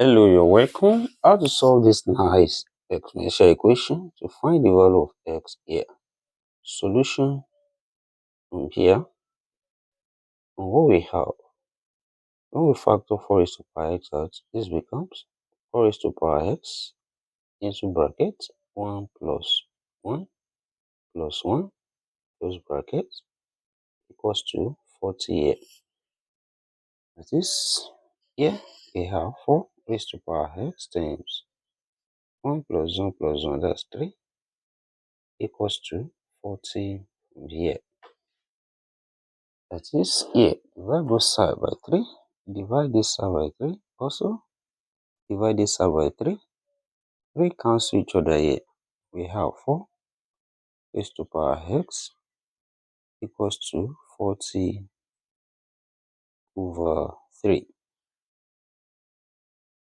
Hello, you're welcome. How to solve this nice exponential equation to find the value of x here. Solution from here. And what we have, when we factor 4 raised to power x out, this becomes 4 raised to power x into bracket 1 plus 1 plus 1 close bracket equals to 40 here. That is, here we have 4 raised to power x times 1 plus 1 plus 1, that's 3, equals to 40 from here. That is, here, divide both sides by 3, divide this side by 3, also divide this side by 3, 3 cancel each other here. We have 4 raised to power x equals to 40 over 3.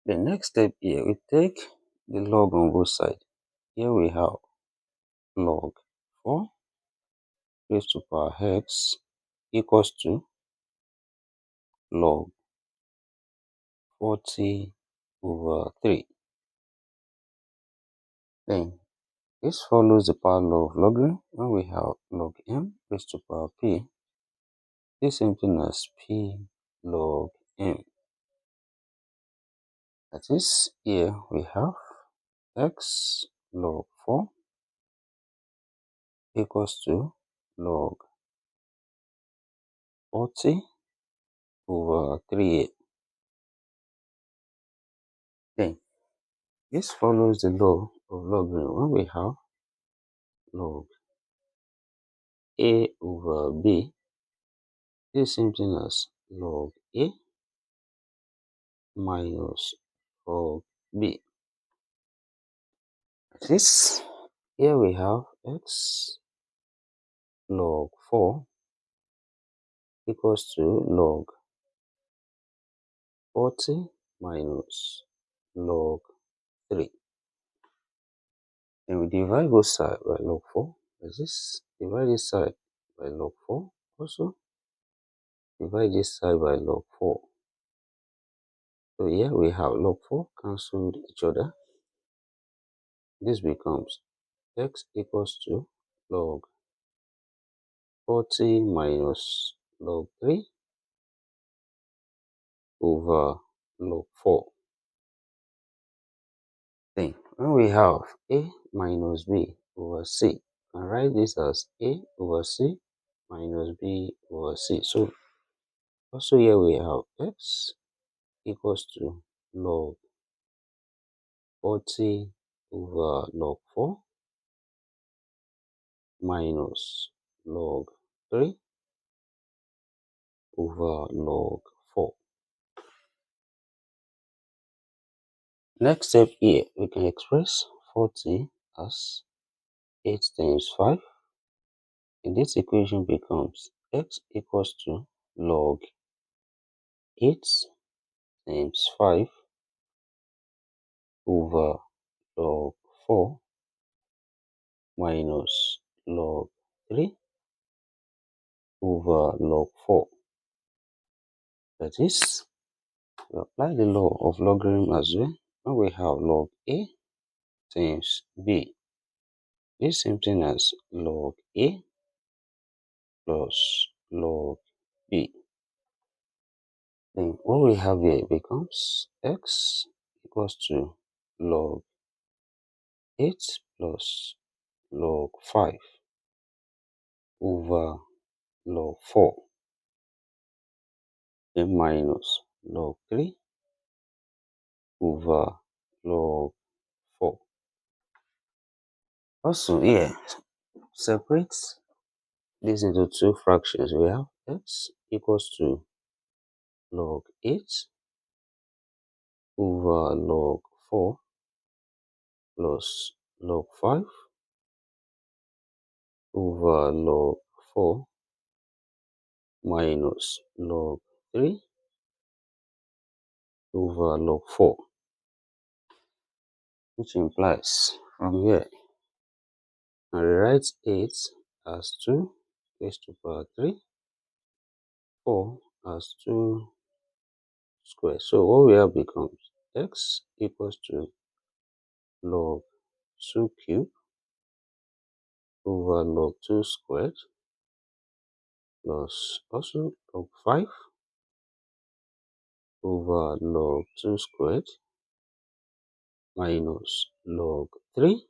The next step here, we take the log on both sides. Here we have log 4 raised to power x equals to log 40 over 3. Then this follows the power law of logarithm when we have log m raised to power p. This is same thing as p log m. That is, here we have x log 4 equals to log 40 over 3. Then this follows the law of logarithm when we have log a over b. This is same thing as log a minus log b. That is, here we have x log 4 equals to log 40 minus log 3. And we divide both sides by log 4. As this, divide this side by log 4. Also, divide this side by log 4. So here we have log 4 cancelled each other. This becomes x equals to log 40 minus log 3 over log 4. Then, when we have a minus b over c, I write this as a over c minus b over c. So, also here we have x equals to log 40 over log 4 minus log 3 over log 4. Next step here, we can express 40 as 8 times 5. And this equation becomes x equals to log 8 times 5 over log 4 minus log 3 over log 4. That is, we apply the law of logarithm as well. When we have log a times b, this is same thing as log a plus log b. Then what we have here becomes x equals to log 8 plus log 5 over log 4, then minus log 3 over log 4. Also here, separate this into two fractions. We have x equals to log 8 over log 4 plus log 5 over log 4 minus log 3 over log 4, which implies from here, I rewrite 8 as 2 raised to power 3, 4 as 2 squared. So what we have becomes x equals to log 2 cubed over log 2 squared plus also log 5 over log 2 squared minus log 3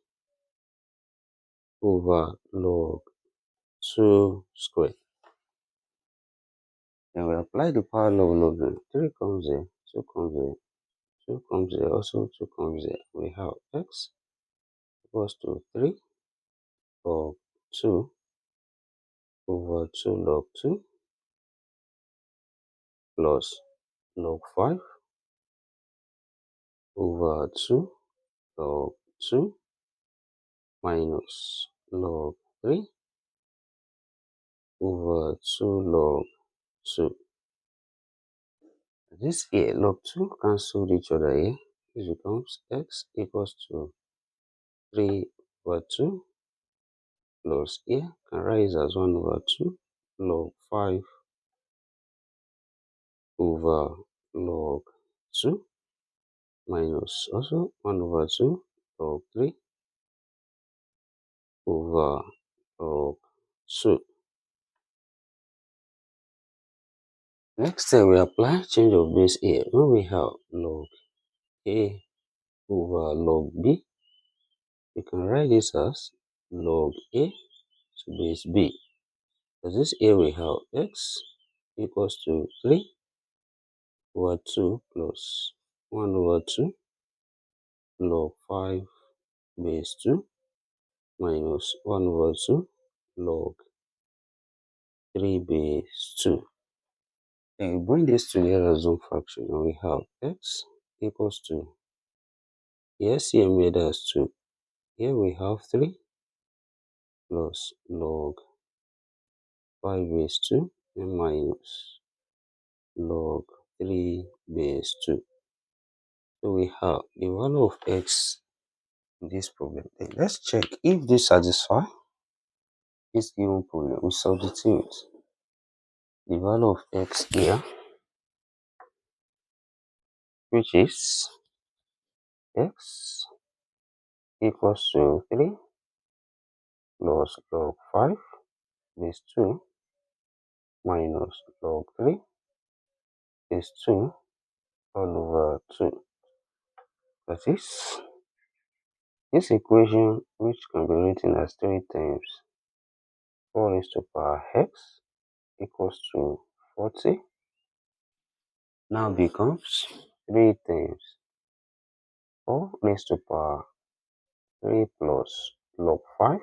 over log 2 squared. Then we apply the power law of log. 3 comes there, 2 comes there, 2 comes there, also 2 comes there. We have x equals to 3 log 2 over 2 log 2 plus log 5 over 2 log 2 minus log 3 over 2 log 2. This here, log 2 cancel each other here. This becomes x equals to 3 over 2 plus here can rise as 1 over 2 log 5 over log 2 minus also 1 over 2 log 3 over log 2. Next step we apply change of base here. When we have log a over log b, we can write this as log a to base b. Because this here we have x equals to 3 over 2 plus 1 over 2 log 5 base 2 minus 1 over 2 log 3 base 2. Then we bring this together as one fraction and we have x equals to, yes, here made as 2. Here we have 3 plus log 5 base 2 and minus log 3 base 2. So we have the value of x in this problem. Then let's check if this satisfies this given problem. We substitute the value of x here, which is x equals to 3 plus log 5 base 2 minus log 3 base 2 all over 2. That is, this equation, which can be written as 3 times 4 raised to power x equals to 40, now becomes 3 times 4 raised to power 3 plus log 5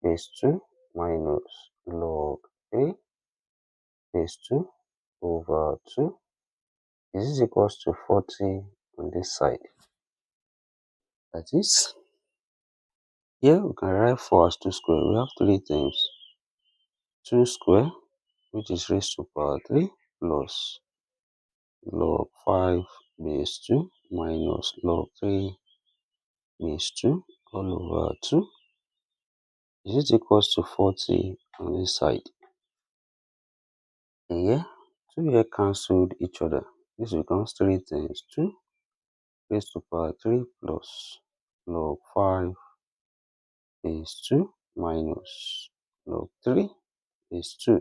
base 2 minus log 3 base 2 over 2. This is equals to 40 on this side. That is, here we can write 4 as 2 square. We have 3 times 2 square, which is raised to power 3 plus log 5 base 2 minus log 3 base 2 all over 2. This is equals to 40 on this side. And here, 2 here cancelled each other. This becomes 3 times 2 raised to power 3 plus log 5 base 2 minus log 3 base 2.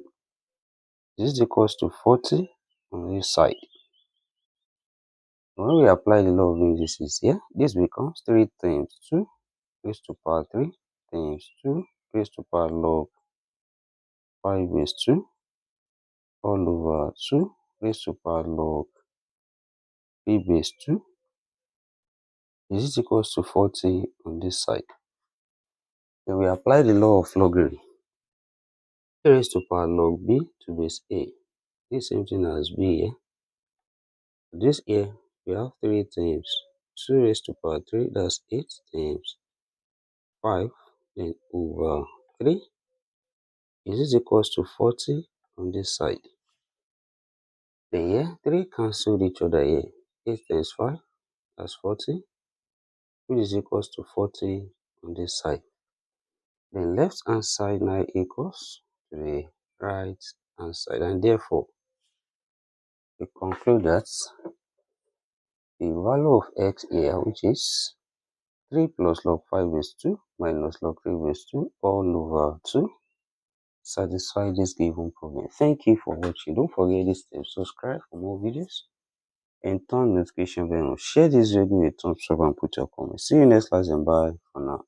This is equals to 40 on this side. When we apply the law of indices here, this becomes 3 times 2 raised to power 3 times 2 raised to power log 5 base 2 all over 2 raised to power log 3 base 2. This is equals to 40 on this side. Then we apply the law of logarithm. A raised to power log b to base a. This same thing as b here. This here we have 3 times 2 raised to power 3, that's 8 times 5, then over 3. This is equals to 40 on this side. Then here 3 cancelled each other here. 8 times 5, that's 40, which is equals to 40 on this side. Then left hand side now equals to the right hand side, and therefore we conclude that the value of x here, which is 3 plus log 5 base 2 minus log 3 base 2 all over 2. Satisfy this given problem. Thank you for watching. Don't forget this step. Subscribe for more videos and turn notification bell on. Share this video with thumbs up and put your comments. See you next class and bye for now.